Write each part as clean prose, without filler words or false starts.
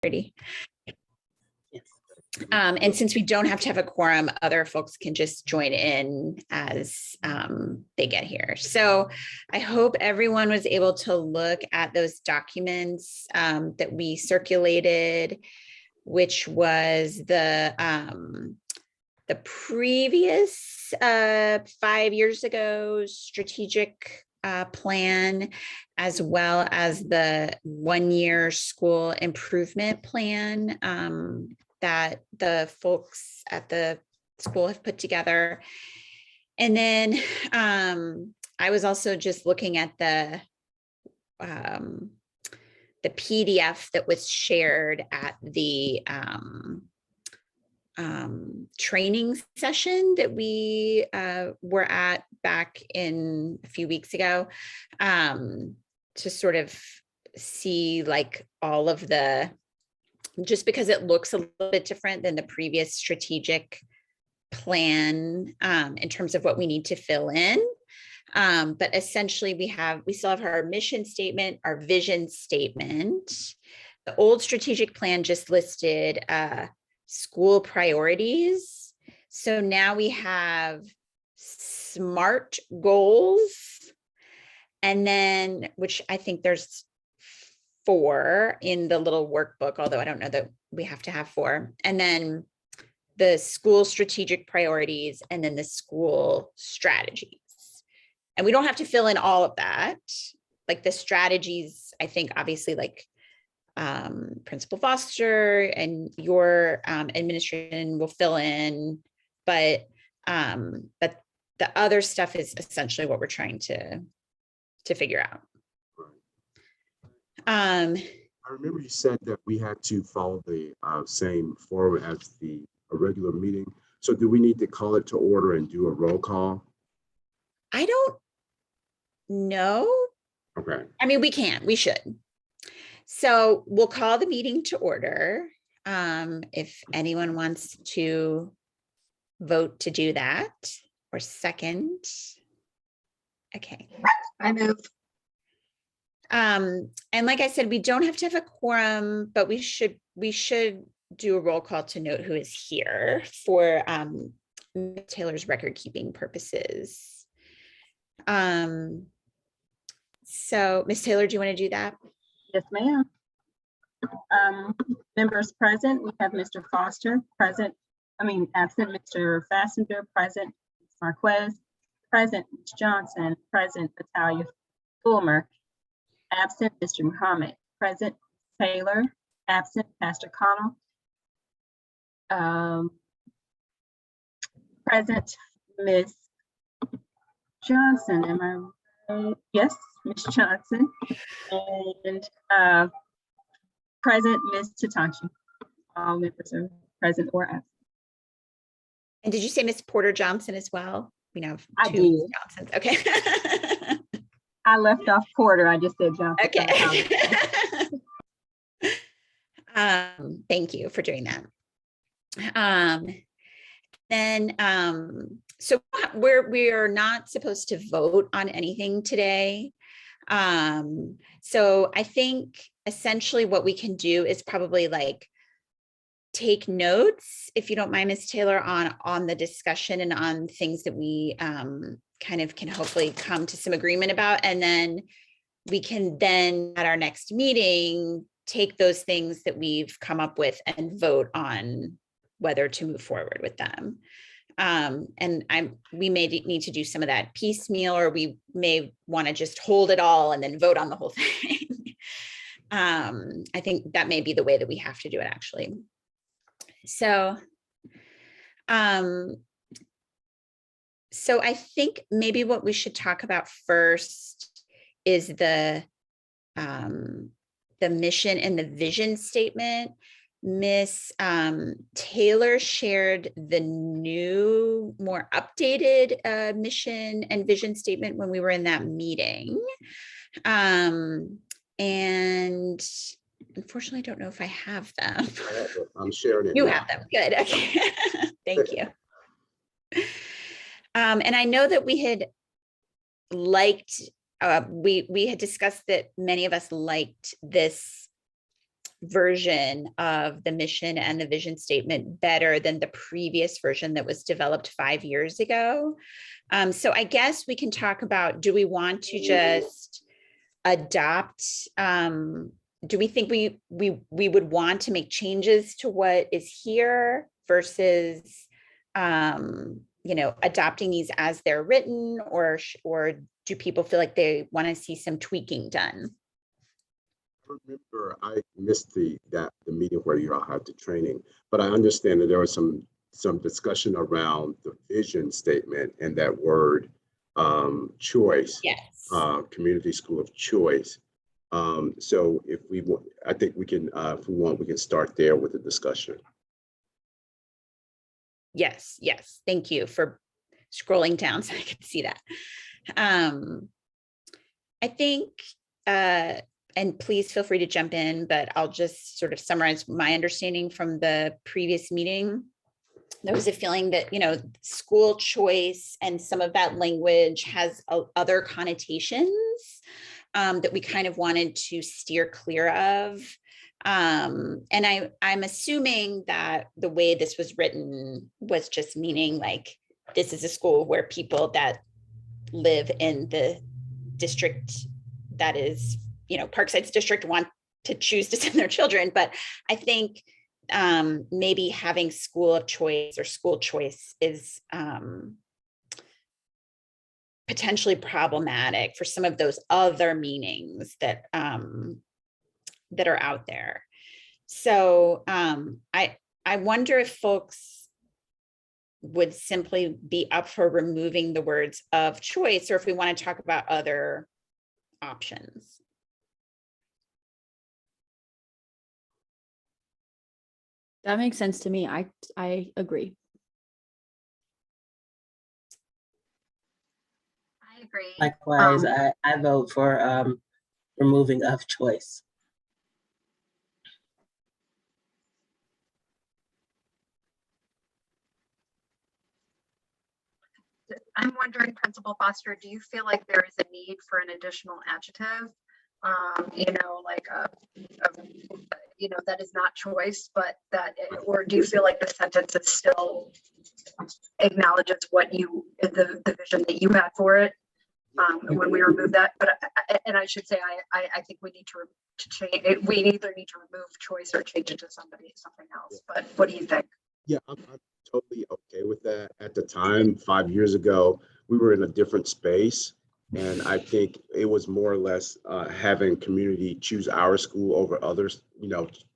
Already. And since we don't have to have a quorum, other folks can just join in as they get here. So I hope everyone was able to look at those documents that we circulated, which was the previous 5 years ago strategic plan, as well as the 1-year school improvement plan that the folks at the school have put together. And then I was also just looking at the PDF that was shared at the training session that we were at back in a few weeks ago, to sort of see like all of the, just because it looks a little bit different than the previous strategic plan in terms of what we need to fill in. But essentially we still have our mission statement, our vision statement. The old strategic plan just listed school priorities. So now we have SMART goals, and then, which I think there's 4 in the little workbook, although I don't know that we have to have 4. And then the school strategic priorities, and then the school strategies. And we don't have to fill in all of that. Like the strategies, I think obviously like Principal Foster and your administration will fill in, but the other stuff is essentially what we're trying to figure out. I remember you said that we had to follow the same form as a regular meeting. So do we need to call it to order and do a roll call? I don't know. Okay. I mean, we should. So we'll call the meeting to order. If anyone wants to vote to do that, or second. Okay. I move. And like I said, we don't have to have a quorum, but we should do a roll call to note who is here for Ms. Taylor's record keeping purposes. So Ms. Taylor, do you want to do that? Yes, ma'am. Members present, we have Mr. Foster present. Absent, Mr. Fassinger present, Ms. Marquez present, Ms. Johnson present, Natalia Fulmer absent, Mr. Muhammad present, Taylor absent, Pastor Connell present, Ms. Johnson, am I right? Yes, Ms. Johnson, and present, Ms. Tatanchi. All members are present or absent. And did you say Ms. Porter Johnson as well? We know I two did. Johnsons. Okay. I left off Porter. I just said Johnson. Okay. Thank you for doing that. So we are not supposed to vote on anything today. So I think essentially what we can do is probably like take notes, if you don't mind, Ms. Taylor, on the discussion and on things that we kind of can hopefully come to some agreement about. And then we can then at our next meeting, take those things that we've come up with and vote on whether to move forward with them. And we may need to do some of that piecemeal, or we may want to just hold it all and then vote on the whole thing. I think that may be the way that we have to do it, actually. So I think maybe what we should talk about first is the mission and the vision statement. Miss Taylor shared the new, more updated mission and vision statement when we were in that meeting. And unfortunately, I don't know if I have them. I'm sharing it. You now. have them. Good. Okay. Thank you. And I know that we had liked, we had discussed that many of us liked this version of the mission and the vision statement better than the previous version that was developed 5 years ago. So I guess we can talk about, do we want to just adopt, do we think we would want to make changes to what is here versus adopting these as they're written, or do people feel like they want to see some tweaking done? I remember I missed the meeting where you all had the training, but I understand that there was some discussion around the vision statement and that word choice. Yes. Community school of choice. So if we want, I think we can, if we want, we can start there with the discussion. Yes. Thank you for scrolling down so I can see that. I think, and please feel free to jump in, but I'll just sort of summarize my understanding from the previous meeting. There was a feeling that, school choice and some of that language has other connotations that we kind of wanted to steer clear of. And I'm assuming that the way this was written was just meaning like, this is a school where people that live in the district that is, Parkside's district want to choose to send their children. But I think maybe having school of choice or school choice is potentially problematic for some of those other meanings that that are out there. So I wonder if folks would simply be up for removing the words of choice, or if we want to talk about other options. That makes sense to me. I agree. I agree. Likewise, I vote for removing of choice. I'm wondering, Principal Foster, do you feel like there is a need for an additional adjective? That is not choice, but or do you feel like the sentence is still acknowledges what the vision that you had for it when we remove that? But I should say, I think we need to change it. We either need to remove choice or change it to something else. But what do you think? Yeah, I'm totally okay with that. At the time, 5 years ago, we were in a different space. And I think it was more or less having community choose our school over others,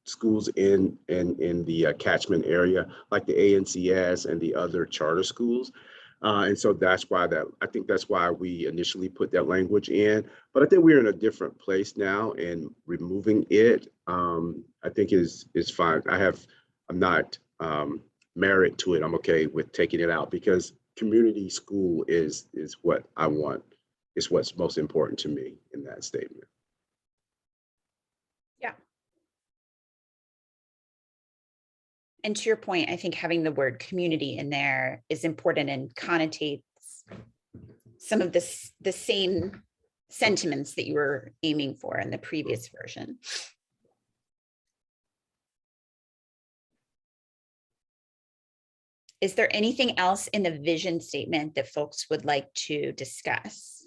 schools in the catchment area, like the ANCS and the other charter schools. And so that's why I think that's why we initially put that language in. But I think we're in a different place now, and removing it, I think is fine. I'm not married to it. I'm okay with taking it out, because community school is what I want. It's what's most important to me in that statement. Yeah. And to your point, I think having the word community in there is important and connotates some of the same sentiments that you were aiming for in the previous version. Is there anything else in the vision statement that folks would like to discuss?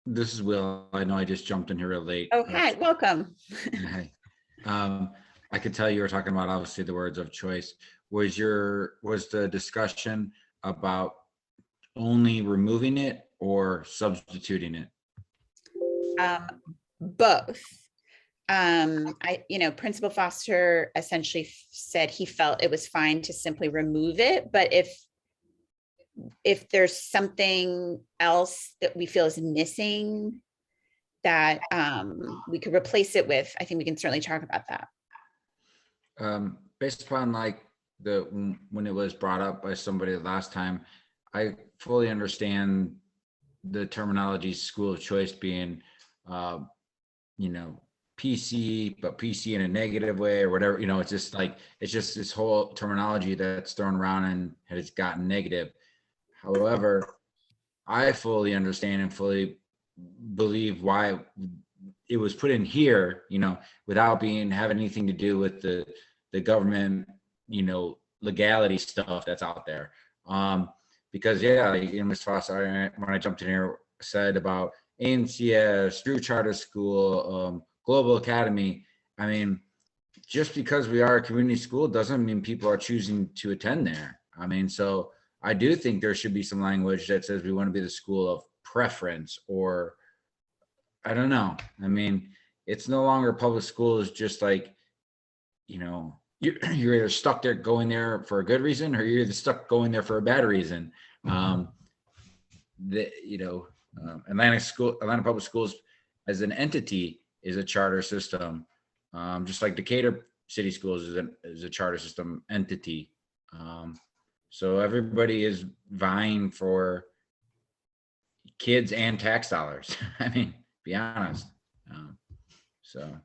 This is Will. I know I just jumped in here real late. Oh, hi, welcome. Hi. I could tell you were talking about obviously the words of choice. Was the discussion about only removing it or substituting it? Both. Principal Foster essentially said he felt it was fine to simply remove it, but if there's something else that we feel is missing that we could replace it with, I think we can certainly talk about that. Based upon when it was brought up by somebody last time, I fully understand the terminology school of choice being, PC, but PC in a negative way or whatever, you know, it's just like, it's just this whole terminology that's thrown around and has gotten negative. However, I fully understand and fully believe why it was put in here, you know, without having anything to do with the government, you know, legality stuff that's out there. Because yeah, you know, Ms. Foster, when I jumped in here, said about ANCS, Drew Charter School, Global Academy. I mean, just because we are a community school doesn't mean people are choosing to attend there. I mean, so I do think there should be some language that says we want to be the school of preference, or I don't know. I mean, it's no longer public school is just like, you know, you're either stuck there going there for a good reason, or you're either stuck going there for a bad reason. Atlanta Public Schools as an entity is a charter system, just like Decatur City Schools is a charter system entity. So everybody is vying for kids and tax dollars. I mean, be honest. So.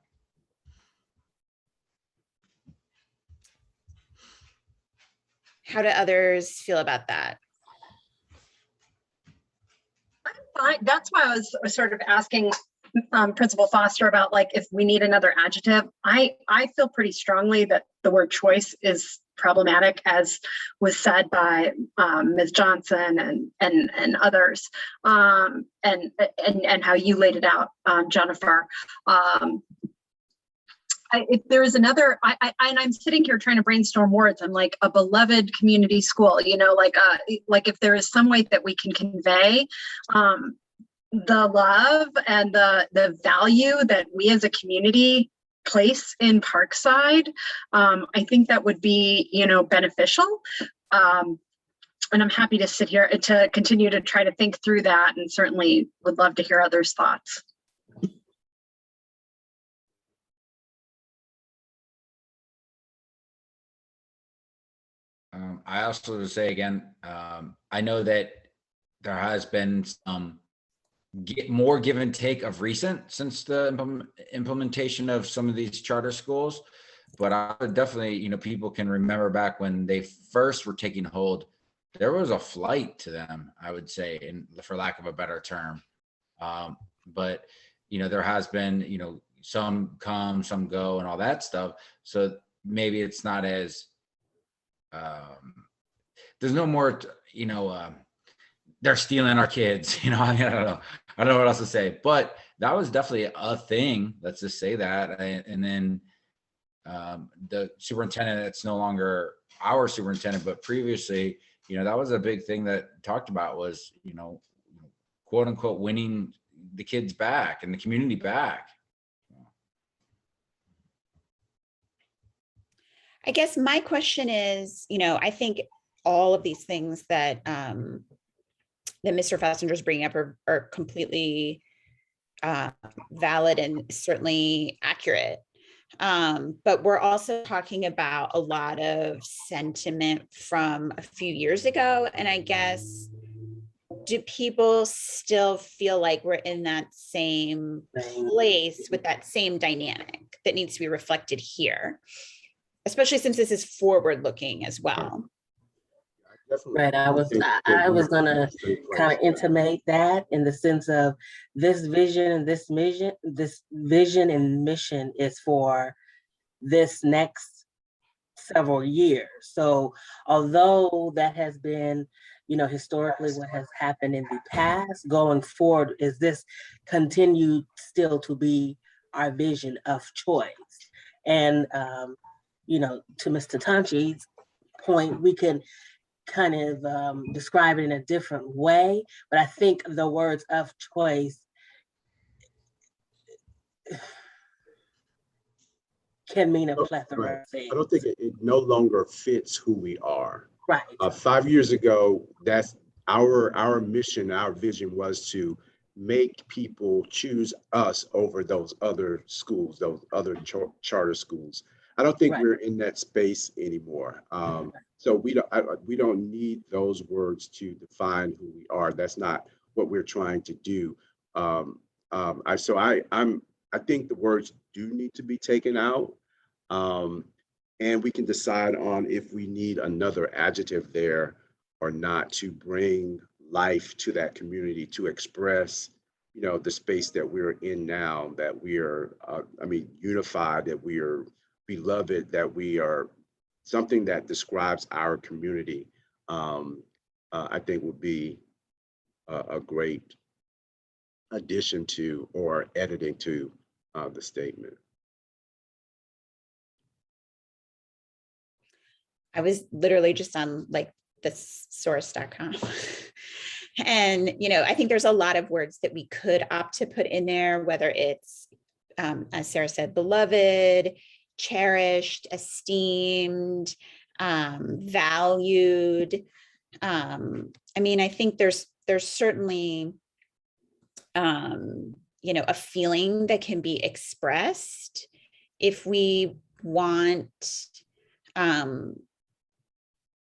How do others feel about that? That's why I was sort of asking Principal Foster about like if we need another adjective. I feel pretty strongly that the word choice is problematic, as was said by Ms. Johnson and others, and how you laid it out, Jennifer. If there is another, and I'm sitting here trying to brainstorm words. I'm like, a beloved community school, you know, like if there is some way that we can convey the love and the value that we as a community place in Parkside, I think that would be, you know, beneficial. And I'm happy to sit here to continue to try to think through that, and certainly would love to hear others' thoughts. I also would say again, I know that there has been some more give and take of recent since the implementation of some of these charter schools, but I would definitely, you know, people can remember back when they first were taking hold, there was a flight to them, I would say, for lack of a better term. But, you know, there has been, you know, some come, some go and all that stuff. So maybe it's not as, there's no more, you know, they're stealing our kids, you know, I don't know. I don't know what else to say, but that was definitely a thing. Let's just say that. And then the superintendent, it's no longer our superintendent, but previously, you know, that was a big thing that talked about was, you know, quote unquote, winning the kids back and the community back. I guess my question is, you know, I think all of these things that that Mr. Fassinger is bringing up are completely valid and certainly accurate. But we're also talking about a lot of sentiment from a few years ago. And I guess, do people still feel like we're in that same place with that same dynamic that needs to be reflected here? Especially since this is forward looking as well. Right, I was gonna kind of intimate that in the sense of this vision and mission is for this next several years. So although that has been, you know, historically what has happened in the past, going forward, is this continued still to be our vision of choice? And you know, to Mr. Tanchi's point, we can kind of describe it in a different way, but I think the words of choice can mean a plethora of things. I don't think it no longer fits who we are. Right. 5 years ago, that's our mission, our vision was to make people choose us over those other schools, those other charter schools. I don't think we're in that space anymore. So we don't need those words to define who we are. That's not what we're trying to do. I think the words do need to be taken out. And we can decide on if we need another adjective there or not to bring life to that community, to express, the space that we're in now, that we are, unified, that we are beloved, that we are something that describes our community. I think would be a great addition to or editing to the statement. I was literally just on like the source.com. And, I think there's a lot of words that we could opt to put in there, whether it's, as Sarah said, beloved, cherished, esteemed, valued. I think there's certainly, a feeling that can be expressed if we want,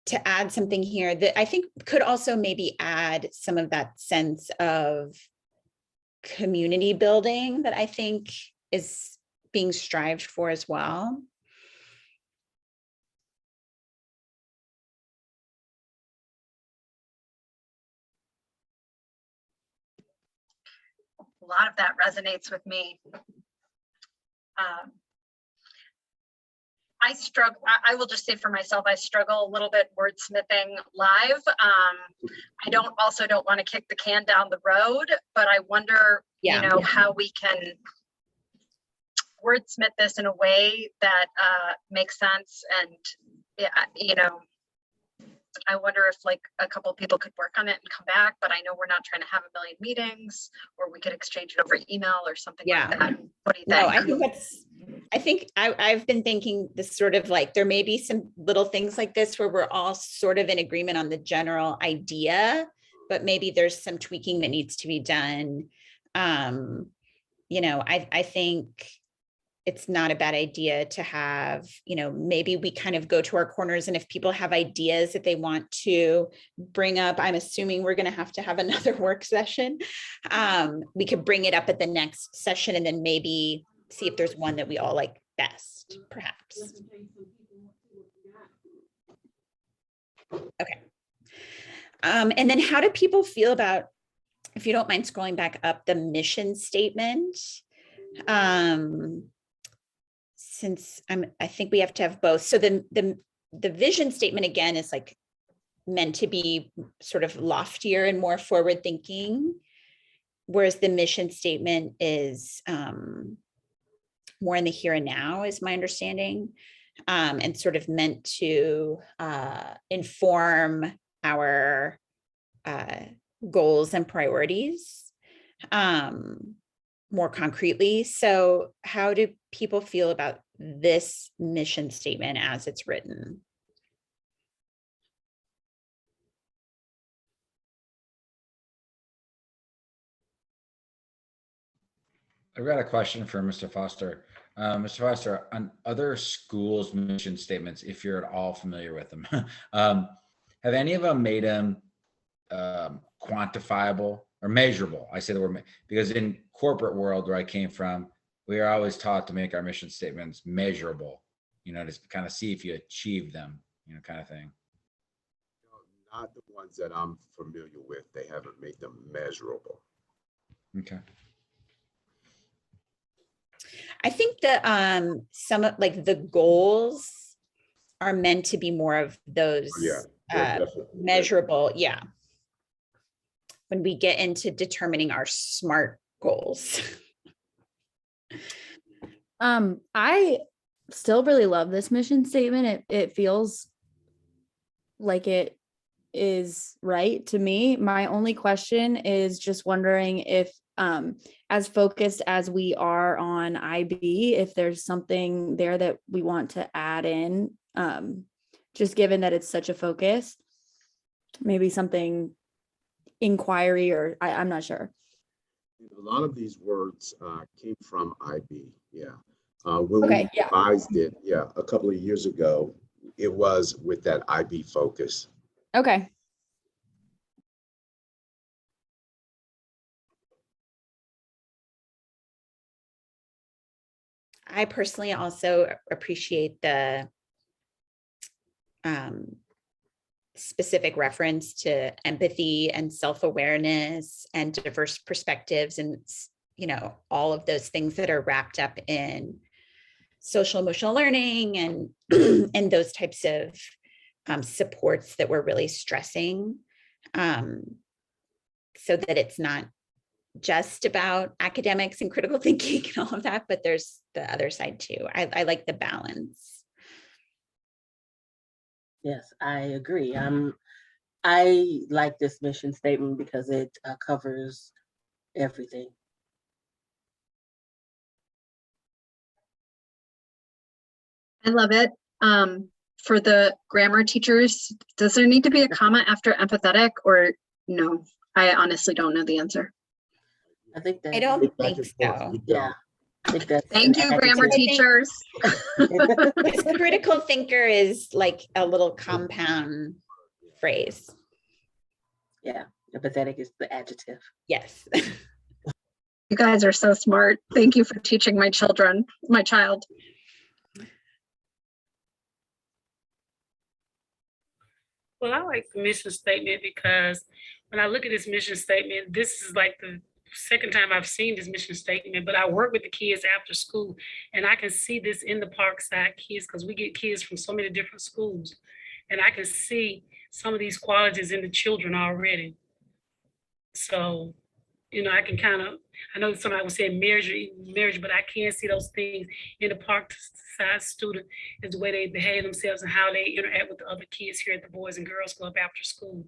to add something here that I think could also maybe add some of that sense of community building that I think is being strived for as well. A lot of that resonates with me. I struggle, I will just say for myself, I struggle a little bit wordsmithing live. I don't want to kick the can down the road, but I wonder, how we can wordsmith this in a way that makes sense. And, I wonder if like a couple of people could work on it and come back, but I know we're not trying to have a million meetings, or we could exchange it over email or something like that. What do you think? I think I've been thinking this sort of like, there may be some little things like this where we're all sort of in agreement on the general idea, but maybe there's some tweaking that needs to be done. I think it's not a bad idea to have, maybe we kind of go to our corners, and if people have ideas that they want to bring up, I'm assuming we're going to have another work session. We could bring it up at the next session and then maybe see if there's one that we all like best, perhaps. Okay. And then how do people feel about, if you don't mind scrolling back up, the mission statement? Since I think we have to have both. So the vision statement again is like meant to be sort of loftier and more forward thinking, whereas the mission statement is more in the here and now, is my understanding, and sort of meant to inform our goals and priorities more concretely. So how do people feel about this mission statement as it's written? I've got a question for Mr. Foster. Mr. Foster, on other schools' mission statements, if you're at all familiar with them, have any of them made them quantifiable or measurable? I say the word because in corporate world where I came from, we are always taught to make our mission statements measurable, to kind of see if you achieve them, kind of thing. Not the ones that I'm familiar with. They haven't made them measurable. Okay. I think that some of like the goals are meant to be more of those measurable. Yeah. When we get into determining our SMART goals. I still really love this mission statement. It feels like it is right to me. My only question is just wondering if as focused as we are on IB, if there's something there that we want to add in, just given that it's such a focus, maybe something inquiry, or I'm not sure. A lot of these words came from IB. Yeah. When we revised it, a couple of years ago, it was with that IB focus. Okay. I personally also appreciate the specific reference to empathy and self-awareness and diverse perspectives, and all of those things that are wrapped up in social emotional learning and and those types of supports that we're really stressing, so that it's not just about academics and critical thinking and all of that, but there's the other side too. I like the balance. Yes, I agree. I like this mission statement because it covers everything. I love it. For the grammar teachers, does there need to be a comma after empathetic, or no? I honestly don't know the answer. I think that. I don't Back think and forth, so. you Yeah. don't. I think that's Thank an you, grammar adjective. teachers. Because critical thinker is like a little compound phrase. Yeah, empathetic is the adjective. Yes. You guys are so smart. Thank you for teaching my child. Well, I like the mission statement because when I look at this mission statement, this is like the second time I've seen this mission statement, but I work with the kids after school, and I can see this in the Parkside kids because we get kids from so many different schools, and I can see some of these qualities in the children already. So, I can I know somebody was saying marriage, but I can see those things in the Parkside student is the way they behave themselves and how they interact with the other kids here at the Boys and Girls Club after school.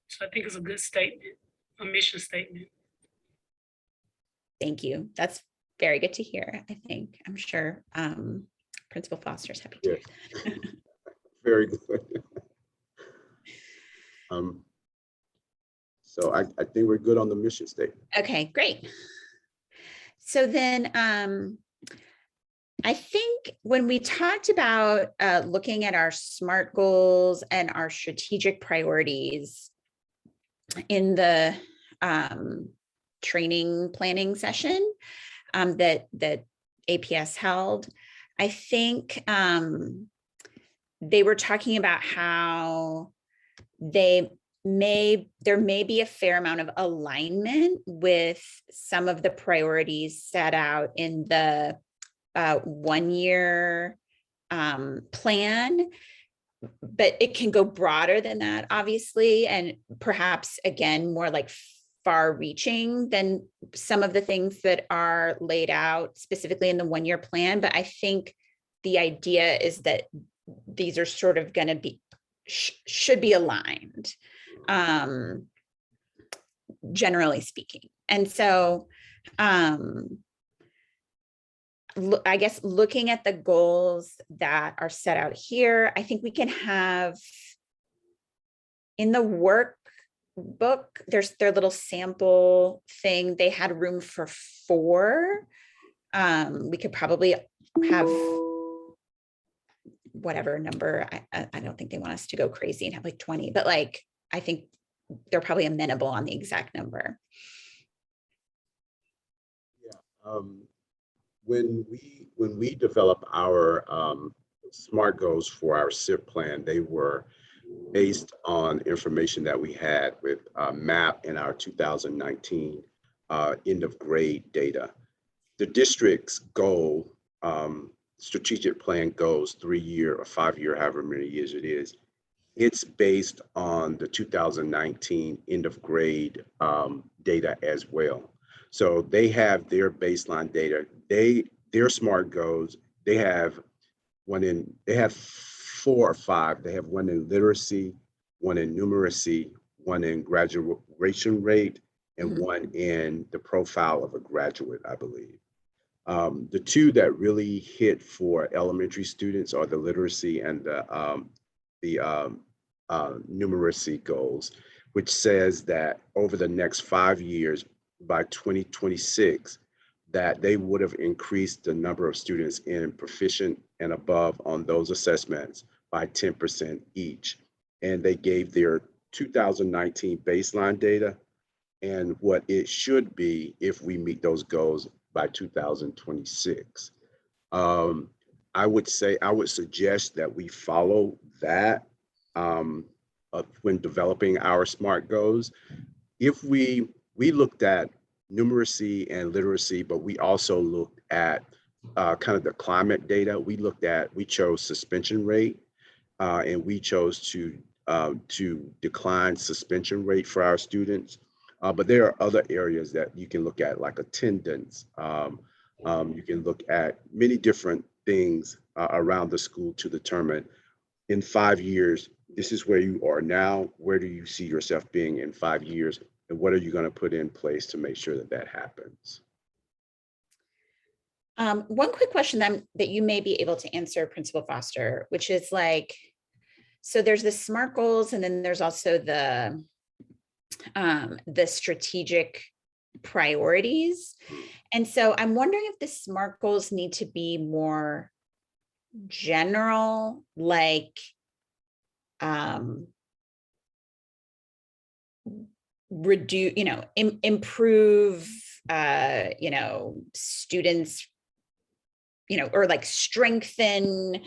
So I think it's a good statement, a mission statement. Thank you. That's very good to hear, I think. I'm sure Principal Foster's happy to hear that. Very good. So I think we're good on the mission statement. Okay, great. So then I think when we talked about looking at our SMART goals and our strategic priorities in the training planning session that APS held, I think they were talking about how there may be a fair amount of alignment with some of the priorities set out in the 1-year plan, but it can go broader than that, obviously, and perhaps, again, more like far-reaching than some of the things that are laid out specifically in the 1-year plan. But I think the idea is that these are sort of going to be, should be aligned, generally speaking. And so I guess looking at the goals that are set out here, I think we can have in the workbook, there's their little sample thing. They had room for 4. We could probably have whatever number. I don't think they want us to go crazy and have like 20, but like, I think they're probably amenable on the exact number. Yeah. When we develop our SMART goals for our SIP plan, they were based on information that we had with MAP in our 2019 end of grade data. The district's goal, strategic plan goes 3-year or 5-year, however many years it is. It's based on the 2019 end of grade data as well. So they have their baseline data. Their SMART goals, they have 4 or 5. They have one in literacy, one in numeracy, one in graduation rate, and one in the profile of a graduate, I believe. The 2 that really hit for elementary students are the literacy and the numeracy goals, which says that over the next 5 years, by 2026, that they would have increased the number of students in proficient and above on those assessments by 10% each. And they gave their 2019 baseline data and what it should be if we meet those goals by 2026. I would suggest that we follow that when developing our SMART goals. If we looked at numeracy and literacy, but we also looked at kind of the climate data. We chose suspension rate, and we chose to decline suspension rate for our students. But there are other areas that you can look at, like attendance. You can look at many different things around the school to determine in 5 years, this is where you are now. Where do you see yourself being in 5 years? And what are you going to put in place to make sure that that happens? One quick question that you may be able to answer, Principal Foster, which is like, so there's the SMART goals, and then there's also the strategic priorities. And so I'm wondering if the SMART goals need to be more general, like reduce, improve, students, or like strengthen,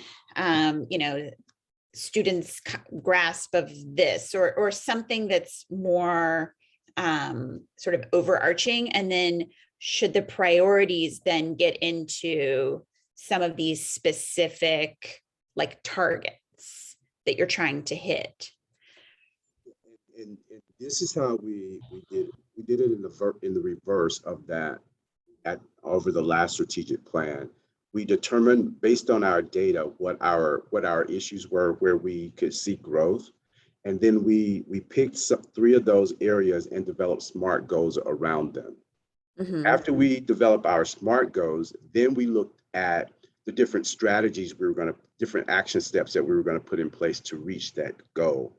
students' grasp of this, or something that's more sort of overarching. And then should the priorities then get into some of these specific like targets that you're trying to hit? And this is how we did it. We did it in the reverse of that. Over the last strategic plan, we determined based on our data what our issues were, where we could see growth, and then we picked 3 of those areas and developed SMART goals around them. Mm-hmm. After we developed our SMART goals, then we looked at the different strategies different action steps that we were going to put in place to reach that goal.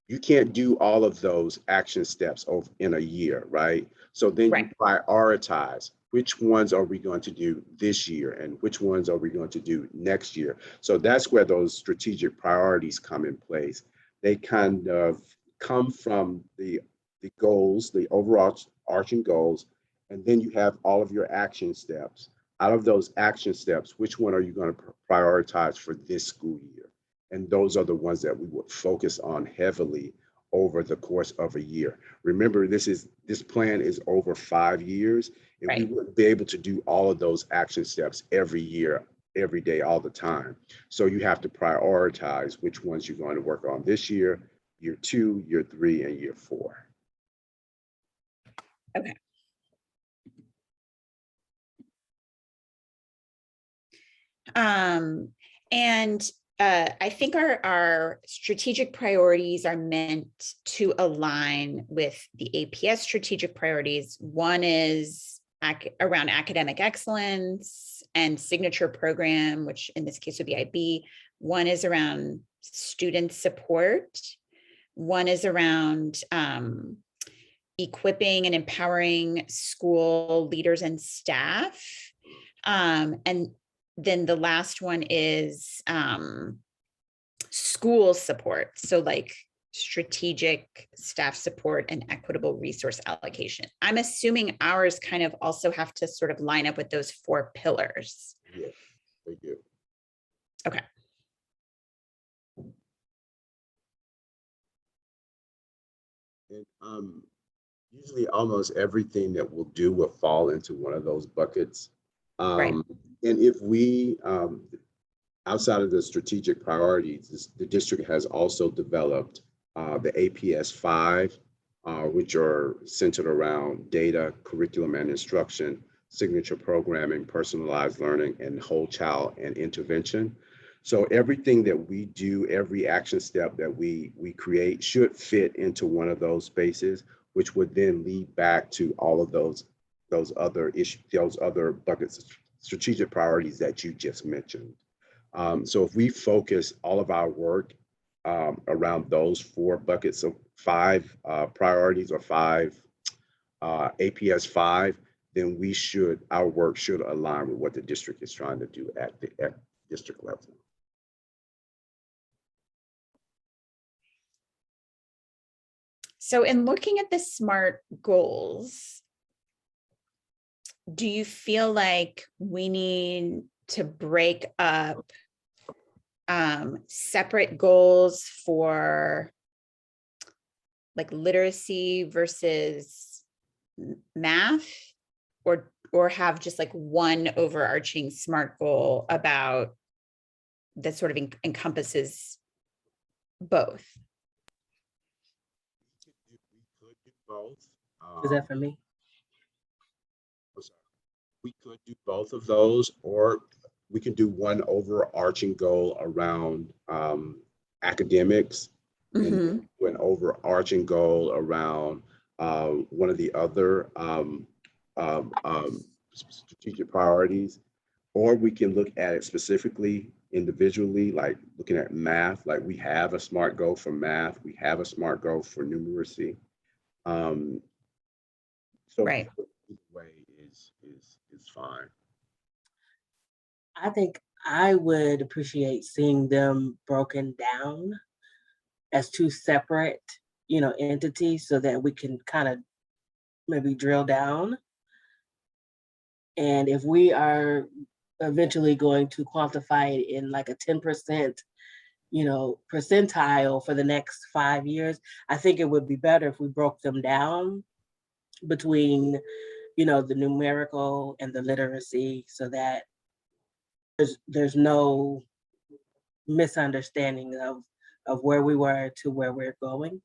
You can't do all of those action steps in a year, right? So then you prioritize which ones are we going to do this year and which ones are we going to do next year. So that's where those strategic priorities come in place. They kind of come from the goals, the overall arching goals, and then you have all of your action steps. Out of those action steps, which one are you going to prioritize for this school year? And those are the ones that we would focus on heavily over the course of a year. Remember, this plan is over 5 years, and we wouldn't be able to do all of those action steps every year, every day, all the time. So you have to prioritize which ones you're going to work on this year, year 2, year 3, and year 4. Okay. I think our strategic priorities are meant to align with the APS strategic priorities. One is around academic excellence and signature program, which in this case would be IB. One is around student support. One is around equipping and empowering school leaders and staff. And then the last one is school support. So like strategic staff support and equitable resource allocation. I'm assuming ours kind of also have to sort of line up with those 4 pillars. Yes, they do. Okay. And usually almost everything that we'll do will fall into one of those buckets. And if we, outside of the strategic priorities, the district has also developed the APS 5, which are centered around data, curriculum and instruction, signature programming, personalized learning, and whole child and intervention. So everything that we do, every action step that we create should fit into one of those spaces, which would then lead back to all of those other issues, those other buckets, strategic priorities that you just mentioned. So if we focus all of our work around those 4 buckets of 5 priorities or 5 APS 5, then our work should align with what the district is trying to do at district level. So in looking at the SMART goals, do you feel like we need to break up separate goals for like literacy versus math, or have just like one overarching SMART goal about that sort of encompasses both? We could do both. Is that for me? I'm sorry. We could do both of those, or we can do one overarching goal around academics, and an overarching goal around one of the other strategic priorities, or we can look at it specifically individually, like looking at math. Like we have a SMART goal for math, we have a SMART goal for numeracy. So Right. either way is fine. I think I would appreciate seeing them broken down as two separate, entities, so that we can kind of maybe drill down. And if we are eventually going to quantify it in like a 10%, percentile for the next 5 years, I think it would be better if we broke them down between, the numerical and the literacy, so that there's no misunderstanding of where we were to where we're going.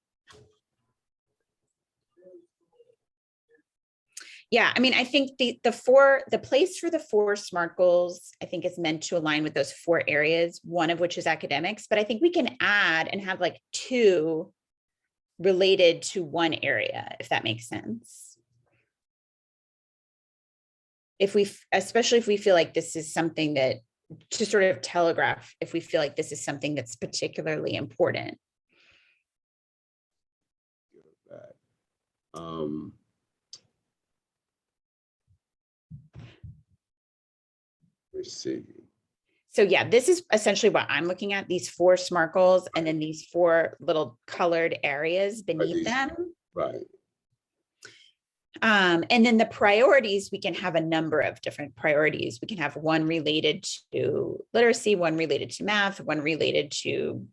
Yeah, I mean, I think the place for the 4 SMART goals, I think, is meant to align with those 4 areas, one of which is academics, but I think we can add and have like 2 related to one area, if that makes sense. Especially if we feel like this is something that, to sort of telegraph, if we feel like this is something that's particularly important. Let's see. So yeah, this is essentially what I'm looking at, these 4 SMART goals, and then these 4 little colored areas beneath them. Right. And then the priorities, we can have a number of different priorities. We can have one related to literacy, one related to math, one related to,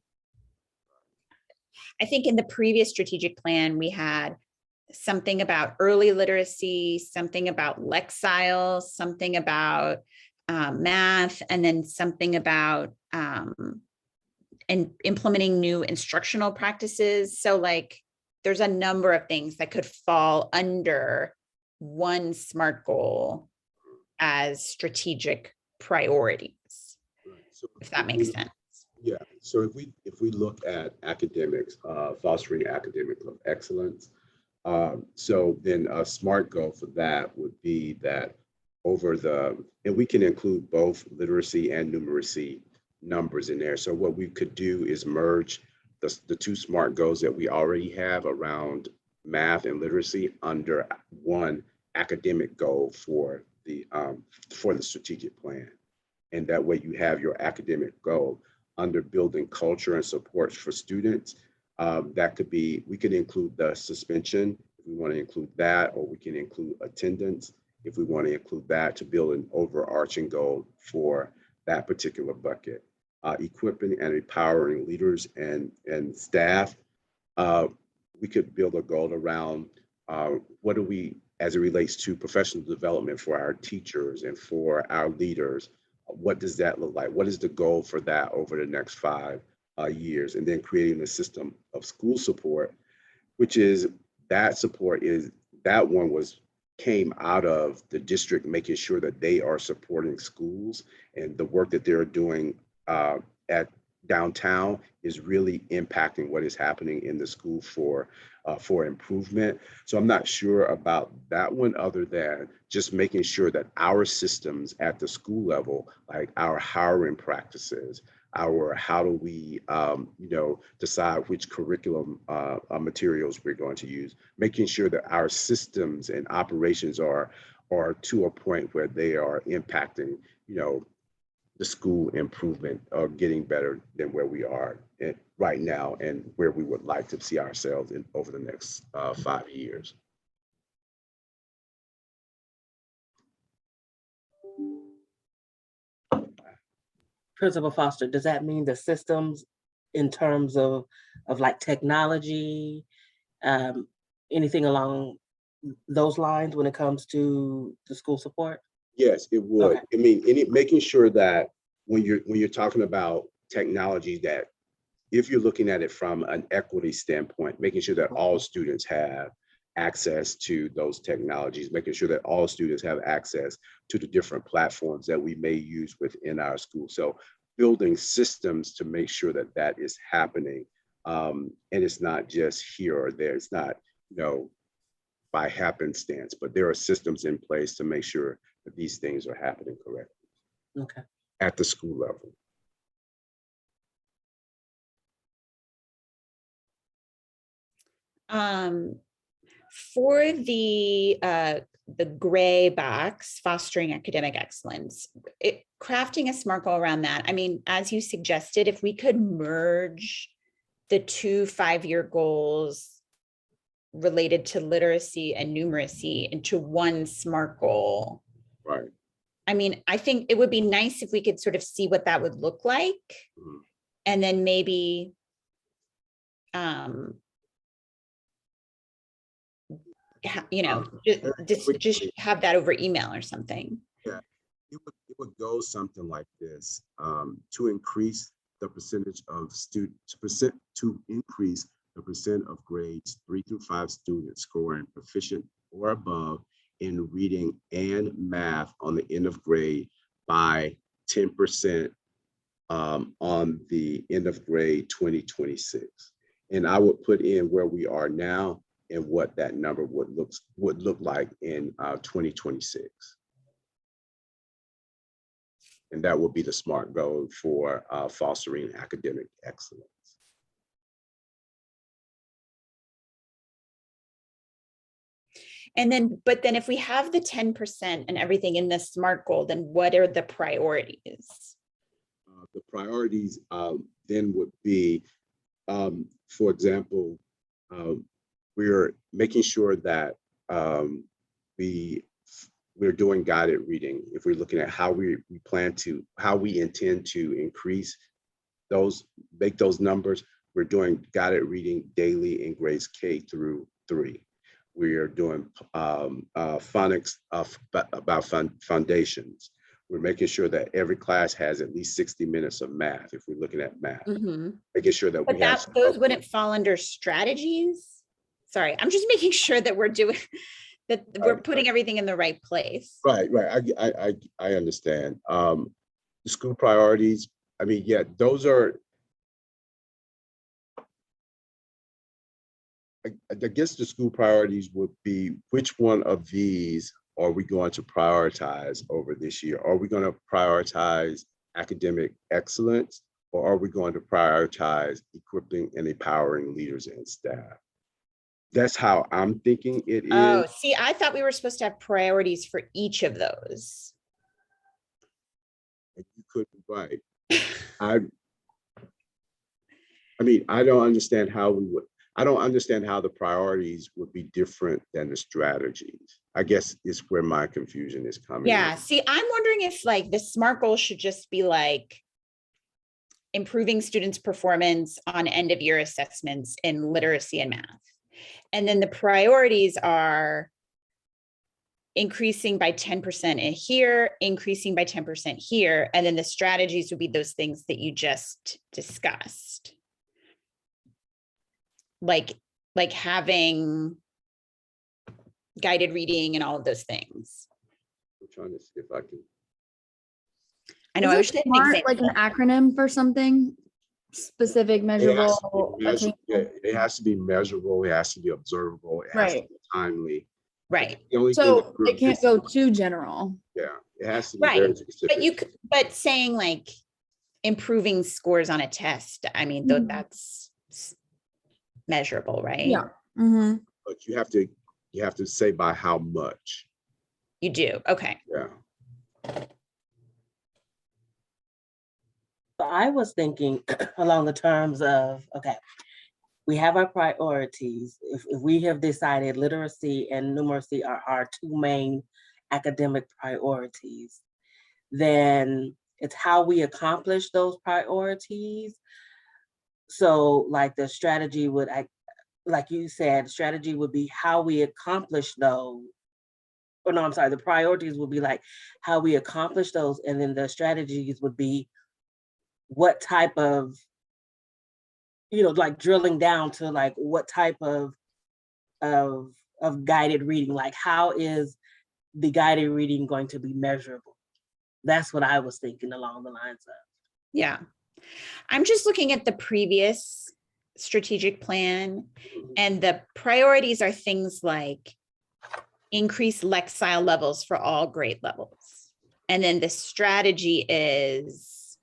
I think in the previous strategic plan, we had something about early literacy, something about Lexile, something about math, and then something about implementing new instructional practices. So like, there's a number of things that could fall under one SMART goal as strategic priorities, So if that makes sense. Yeah. So if we look at academics, fostering academic excellence, so then a SMART goal for that would be that and we can include both literacy and numeracy numbers in there. So what we could do is merge the 2 SMART goals that we already have around math and literacy under one academic goal for the strategic plan. And that way you have your academic goal under building culture and supports for students. That could be, we could include the suspension if we want to include that, or we can include attendance if we want to include that, to build an overarching goal for that particular bucket. Equipping and empowering leaders and staff. We could build a goal around what do we, as it relates to professional development for our teachers and for our leaders, what does that look like? What is the goal for that over the next 5 years? And then creating a system of school support, which is that support is, that one came out of the district making sure that they are supporting schools, and the work that they're doing at downtown is really impacting what is happening in the school for improvement. So I'm not sure about that one, other than just making sure that our systems at the school level, like our hiring practices, how do we decide which curriculum materials we're going to use, making sure that our systems and operations are to a point where they are impacting the school improvement or getting better than where we are right now and where we would like to see ourselves in over the next 5 years. Principal Foster, does that mean the systems in terms of like technology, anything along those lines when it comes to the school support? Yes, it would. Okay. I mean, making sure that when you're talking about technology, that if you're looking at it from an equity standpoint, making sure that all students have access to those technologies, making sure that all students have access to the different platforms that we may use within our school. So building systems to make sure that that is happening. And it's not just here or there. It's not, by happenstance, but there are systems in place to make sure that these things are happening correctly. Okay. At the school level. For the gray box, fostering academic excellence, crafting a SMART goal around that. I mean, as you suggested, if we could merge the 2 5-year goals related to literacy and numeracy into one SMART goal. Right. I mean, I think it would be nice if we could sort of see what that would look like. Mm-hmm. And then maybe just have that over email or something. Yeah, it would go something like this: to increase the percentage of to increase the percent of grades 3 through 5 students scoring proficient or above in reading and math on the end of grade by 10% on the end of grade 2026. And I would put in where we are now and what that number would look like in 2026. And that would be the SMART goal for fostering academic excellence. And then, but then if we have the 10% and everything in the SMART goal, then what are the priorities? The priorities then would be, for example, we're making sure that we're doing guided reading. If we're looking at how we intend to increase those, make those numbers, we're doing guided reading daily in grades K through 3. We are doing phonics about foundations. We're making sure that every class has at least 60 minutes of math if we're looking at math. Mm-hmm. Making sure that those wouldn't fall under strategies. Sorry, I'm just making sure that we're doing that. We're putting everything in the right place. Right. I understand. The school priorities. I mean, yeah, those are. I guess the school priorities would be, which one of these are we going to prioritize over this year? Are we going to prioritize academic excellence, or are we going to prioritize equipping and empowering leaders and staff? That's how I'm thinking it is. Oh, see, I thought we were supposed to have priorities for each of those. You could be right. I mean, I don't understand how the priorities would be different than the strategies. I guess is where my confusion is coming. Yeah. See, I'm wondering if like the SMART goal should just be like improving students' performance on end of year assessments in literacy and math. And then the priorities are increasing by 10% in here, increasing by 10% here. And then the strategies would be those things that you just discussed. Like having guided reading and all of those things. I'm trying to see if I can. I know. I wish SMART like an acronym for something specific, measurable. It has to be measurable. It has to be observable. It has to be timely. Right. So it can't go too general. Yeah, it has to be very specific. But saying like improving scores on a test, I mean, though that's measurable, right? Yeah. Mm-hmm. But you have to say by how much. You do. Okay. Yeah. I was thinking along the terms of, okay, we have our priorities. If we have decided literacy and numeracy are our two main academic priorities, then it's how we accomplish those priorities. So like the strategy would, like you said, strategy would be how we accomplish those. Or no, I'm sorry, the priorities would be like how we accomplish those. And then the strategies would be what type of, like drilling down to like what type of guided reading, like how is the guided reading going to be measurable? That's what I was thinking along the lines of. Yeah. I'm just looking at the previous strategic plan, and the priorities are things like increase Lexile levels for all grade levels. And then the strategy is,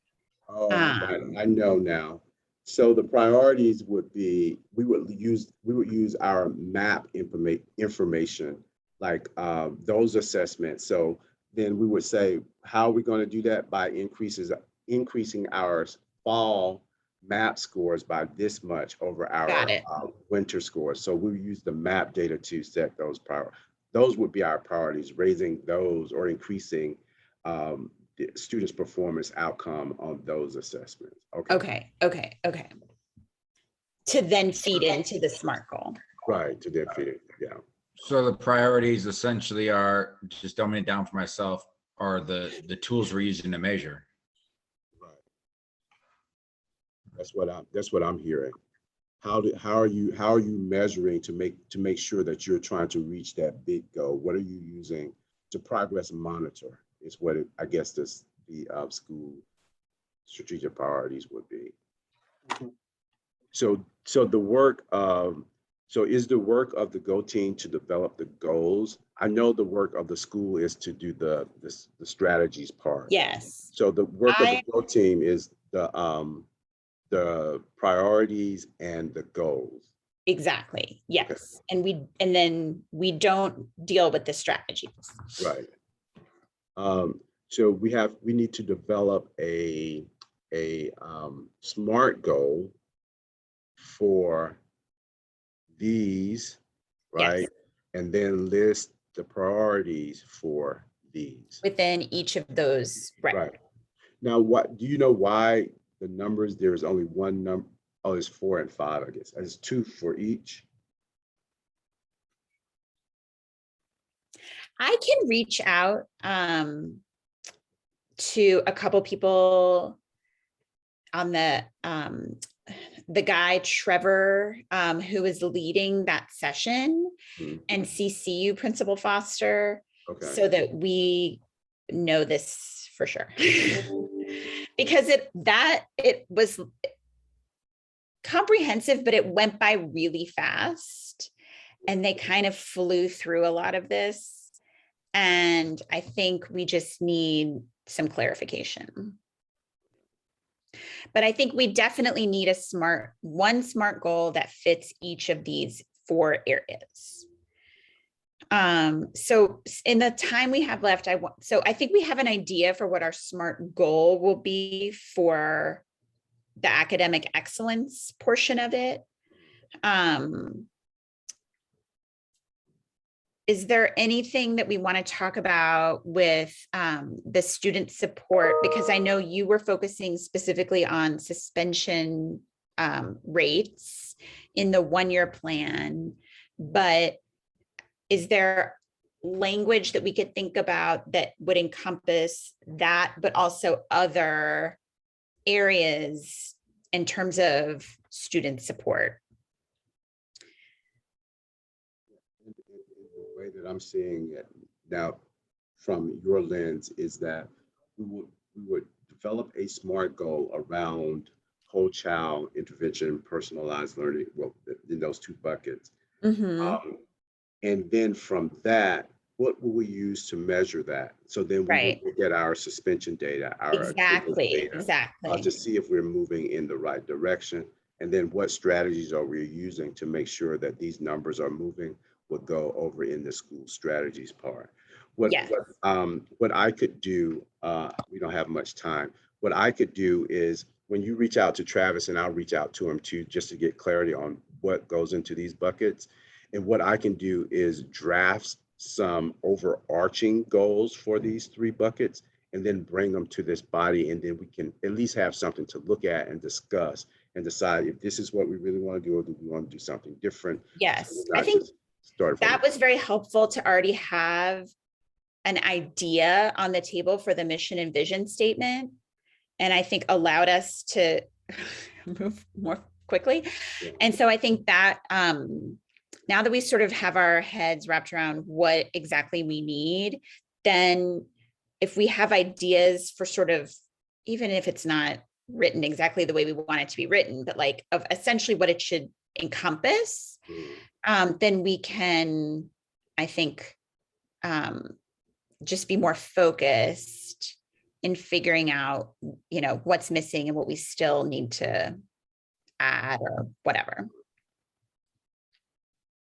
Oh, right. I know now. So the priorities would be, we would use our map information, like those assessments. So then we would say, how are we going to do that? By increasing our fall map scores by this much over our winter scores. So we use the map data to set those priorities. Those would be our priorities, raising those or increasing the students' performance outcome on those assessments. Okay. To then feed into the SMART goal. Right, to then feed it, yeah. So the priorities essentially are, just dumbing it down for myself, are the tools we're using to measure. Right. That's what I'm hearing. How are you measuring to make sure that you're trying to reach that big goal? What are you using to progress monitor? Is what I guess the school strategic priorities would be. So the work is the work of the Go team to develop the goals. I know the work of the school is to do the strategies part. Yes. So the work of the Go team is the priorities and the goals. Exactly. Yes. Okay. And then we don't deal with the strategies. Right. So we need to develop a SMART goal for these, right? Yes. And then list the priorities for these. Within each of those, right. Now, do you know why the numbers, there's only one number? Oh, it's 4 and 5, I guess. There's 2 for each. I can reach out to a couple people on the guy, Trevor, who is leading that session, and CC you, Principal Foster, so that we know this for sure. Because it was comprehensive, but it went by really fast, and they kind of flew through a lot of this. And I think we just need some clarification. But I think we definitely need one SMART goal that fits each of these 4 areas. So in the time we have left, I think we have an idea for what our SMART goal will be for the academic excellence portion of it. Is there anything that we want to talk about with the student support? Because I know you were focusing specifically on suspension rates in the 1-year plan, but is there language that we could think about that would encompass that, but also other areas in terms of student support? The way that I'm seeing it now from your lens is that we would develop a SMART goal around whole child intervention, personalized learning, well, in those 2 buckets. And then from that, what will we use to measure that? So then we will get our suspension data, our data, to see if we're moving in the right direction. And then what strategies are we using to make sure that these numbers are moving, would go over in the school strategies part. What I could do, we don't have much time. What I could do is when you reach out to Travis, and I'll reach out to him too, just to get clarity on what goes into these buckets. And what I can do is draft some overarching goals for these 3 buckets and then bring them to this body. And then we can at least have something to look at and discuss and decide if this is what we really want to do, or do we want to do something different. Yes, So we're I not think just starting from that was very helpful to already have an idea on the table for the mission and vision statement. And I think allowed us to move more quickly. Yeah. And so I think that now that we sort of have our heads wrapped around what exactly we need, then if we have ideas for sort of, even if it's not written exactly the way we want it to be written, but like of essentially what it should encompass, then we can, I think, just be more focused in figuring out, you know, what's missing and what we still need to add or whatever.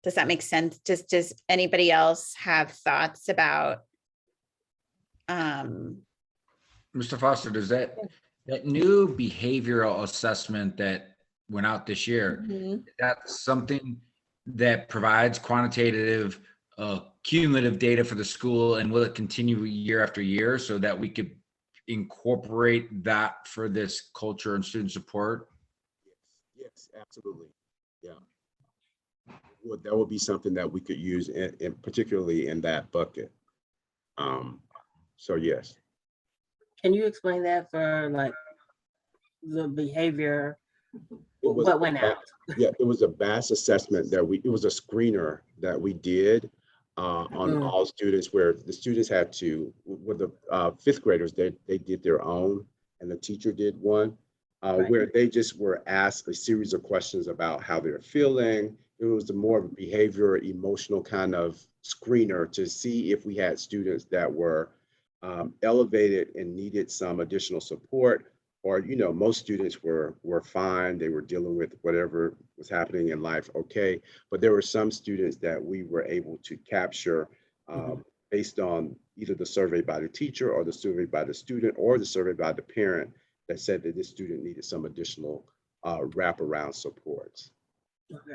Does that make sense? Does anybody else have thoughts about? Mr. Foster, does that new behavioral assessment that went out this year, that's something that provides quantitative, cumulative data for the school, and will it continue year after year so that we could incorporate that for this culture and student support? Yes, absolutely. Yeah. Well, that would be something that we could use in particularly in that bucket. So yes. Can you explain that for like the behavior? What went out? Yeah, it was a BAS assessment that it was a screener that we did on all students, where the students had to, with the 5th graders, they did their own, and the teacher did one, where they just were asked a series of questions about how they're feeling. It was more of a behavior, emotional kind of screener to see if we had students that were elevated and needed some additional support, or, you know, most students were fine. They were dealing with whatever was happening in life, okay. But there were some students that we were able to capture based on either the survey by the teacher, or the survey by the student, or the survey by the parent, that said that this student needed some additional wraparound supports. Okay.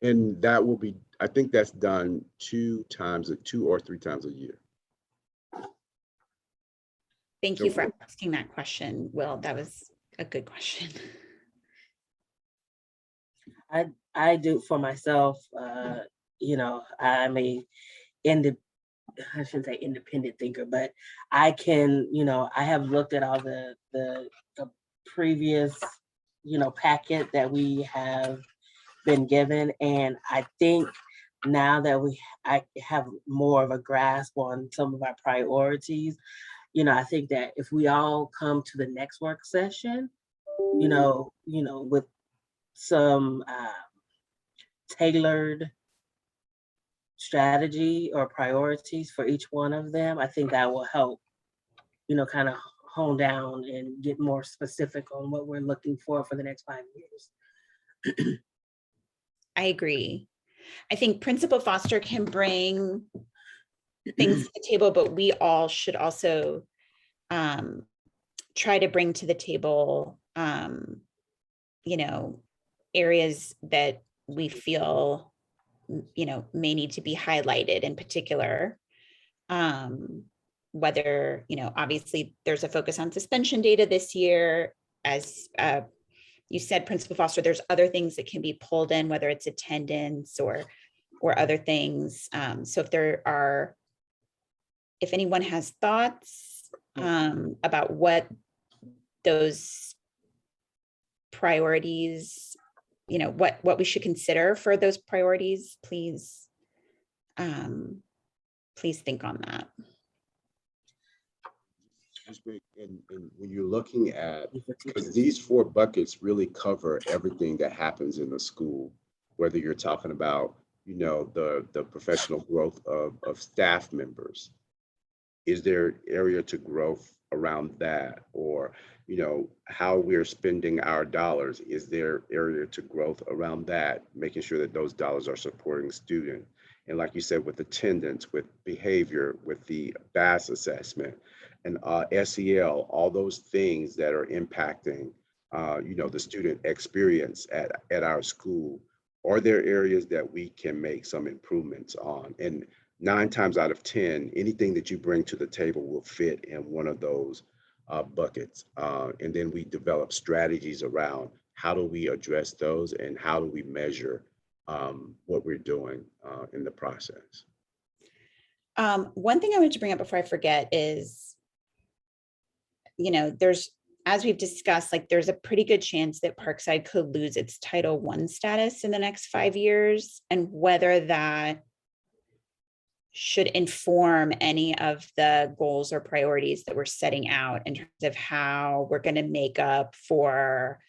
And that will be, I think that's done 2 or 3 times a year. Thank you for asking that question, Will. That was a good question. I do for myself, you know, I'm I shouldn't say independent thinker, but I can, you know, I have looked at all the previous, you know, packet that we have been given. And I think now that I have more of a grasp on some of our priorities, you know, I think that if we all come to the next work session, you know, with some tailored strategy or priorities for each one of them, I think that will help, you know, kind of hone down and get more specific on what we're looking for the next 5 years. I agree. I think Principal Foster can bring things to the table, but we all should also try to bring to the table, you know, areas that we feel, you know, may need to be highlighted in particular. Whether, you know, obviously there's a focus on suspension data this year. As you said, Principal Foster, there's other things that can be pulled in, whether it's attendance or other things. So if anyone has thoughts about what those priorities, you know, what we should consider for those priorities, please think on that. And when you're looking at, because these 4 buckets really cover everything that happens in the school, whether you're talking about, you know, the professional growth of staff members, is there area to growth around that? Or, you know, how we're spending our dollars, is there area to growth around that, making sure that those dollars are supporting student? And like you said, with attendance, with behavior, with the BAS assessment, and SEL, all those things that are impacting, the student experience at our school? Are there areas that we can make some improvements on? And 9 times out of 10, anything that you bring to the table will fit in one of those buckets. And then we develop strategies around how do we address those and how do we measure what we're doing in the process. One thing I wanted to bring up before I forget is, there's, as we've discussed, like there's a pretty good chance that Parkside could lose its Title I status in the next 5 years, and whether that should inform any of the goals or priorities that we're setting out in terms of how we're going to make up for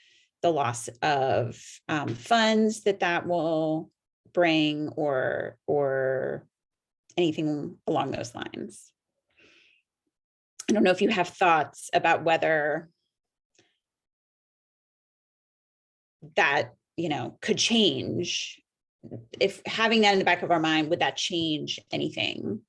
the loss of funds that will bring, or anything along those lines. I don't know if you have thoughts about whether that, could change. If having that in the back of our mind, would that change anything?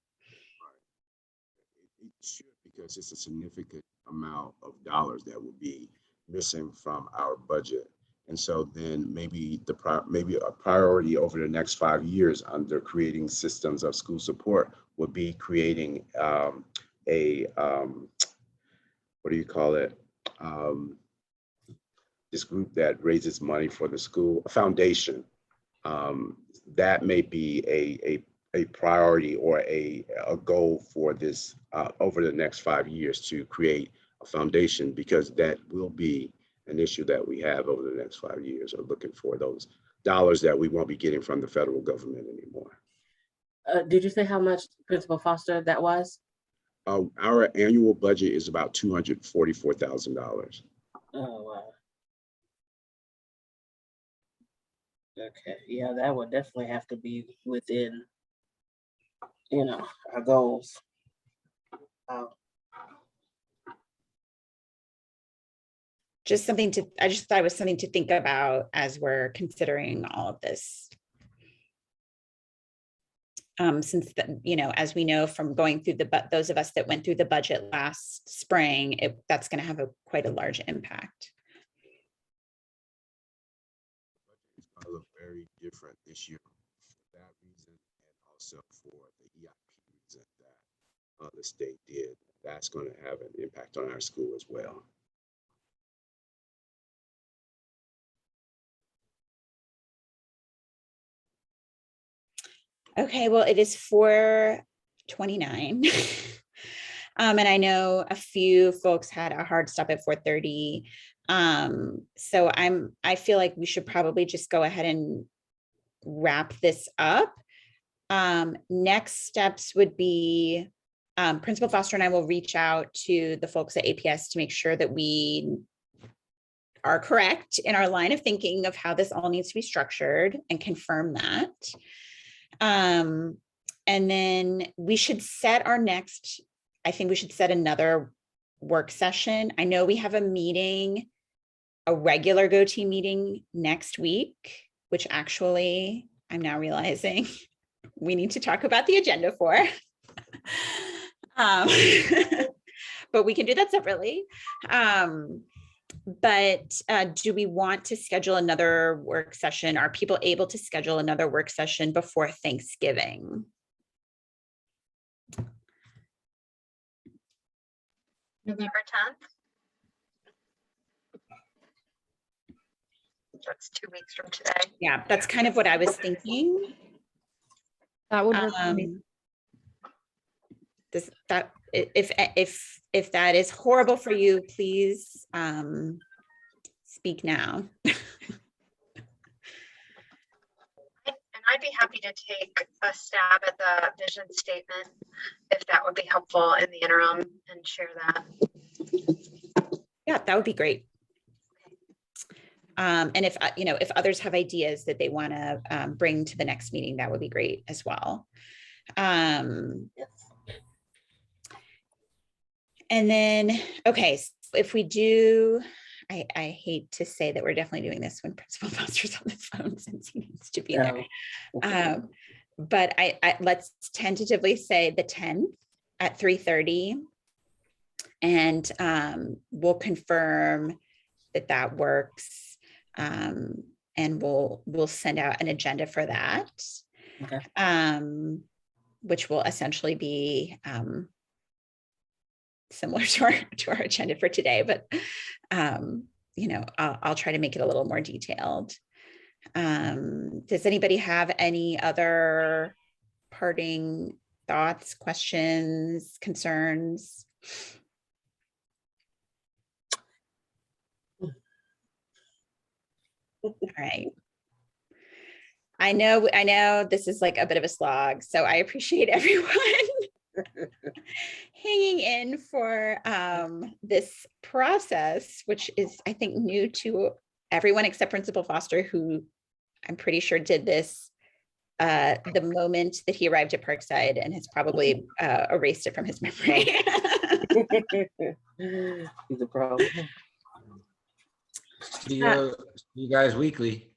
It should, because it's a significant amount of dollars that will be missing from our budget. And so then maybe a priority over the next 5 years under creating systems of school support would be creating what do you call it? This group that raises money for the school, a foundation. That may be a priority or a goal for this over the next 5 years, to create a foundation, because that will be an issue that we have over the next 5 years, of looking for those dollars that we won't be getting from the federal government anymore. Did you say how much, Principal Foster, that was? Our annual budget is about $244,000. Oh, wow. Okay, yeah, that would definitely have to be within, our goals. I just thought it was something to think about as we're considering all of this. Since as we know from going through those of us that went through the budget last spring, that's going to have quite a large impact. It's going to look very different this year for that reason, and also for the EIP reason that the state did. That's going to have an impact on our school as well. Okay, well, it is 4:29. And I know a few folks had a hard stop at 4:30. So I feel like we should probably just go ahead and wrap this up. Next steps would be Principal Foster and I will reach out to the folks at APS to make sure that we are correct in our line of thinking of how this all needs to be structured, and confirm that. And then we should set I think we should set another work session. I know we have a regular GOTee meeting next week, which actually I'm now realizing we need to talk about the agenda for. But we can do that separately. But do we want to schedule another work session? Are people able to schedule another work session before Thanksgiving? November 10th. That's 2 weeks from today. Yeah, that's kind of what I was thinking. That would work for me. If that is horrible for you, please speak now. And I'd be happy to take a stab at the vision statement if that would be helpful in the interim, and share that. Yeah, that would be great. And if if others have ideas that they want to bring to the next meeting, that would be great as well. Yes. And then, okay, so if we do, I hate to say that we're definitely doing this when Principal Foster's on the phone, since he needs to be there. But let's tentatively say the 10th at 3:30. And we'll confirm that that works. And we'll send out an agenda for that. Okay. Which will essentially be similar to our agenda for today, but I'll try to make it a little more detailed. Does anybody have any other parting thoughts, questions, concerns? All right. I know this is like a bit of a slog, so I appreciate everyone hanging in for this process, which is, I think, new to everyone except Principal Foster, who I'm pretty sure did this the moment that he arrived at Parkside and has probably erased it from his memory. He's a problem. See you guys weekly.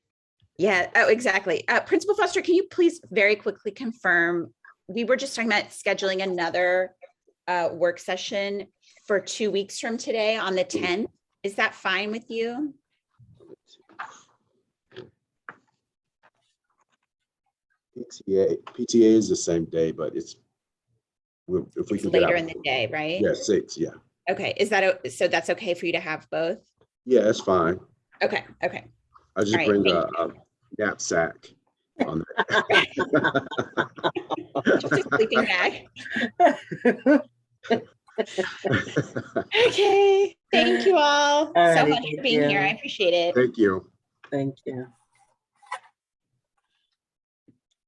Yeah, oh, exactly. Principal Foster, can you please very quickly confirm, we were just talking about scheduling another work session for 2 weeks from today on the 10th. Is that fine with you? PTA is the same day, but if we It's can later get in the day, right? Yeah, 6, yeah. Okay, is that, so that's okay for you to have both? Yeah, that's fine. Okay. I just All right, bring thank a knapsack on Just a sleeping bag. Okay, thank you all so Alrighty, much for thank being here. you. I appreciate it. Thank you. Thank you.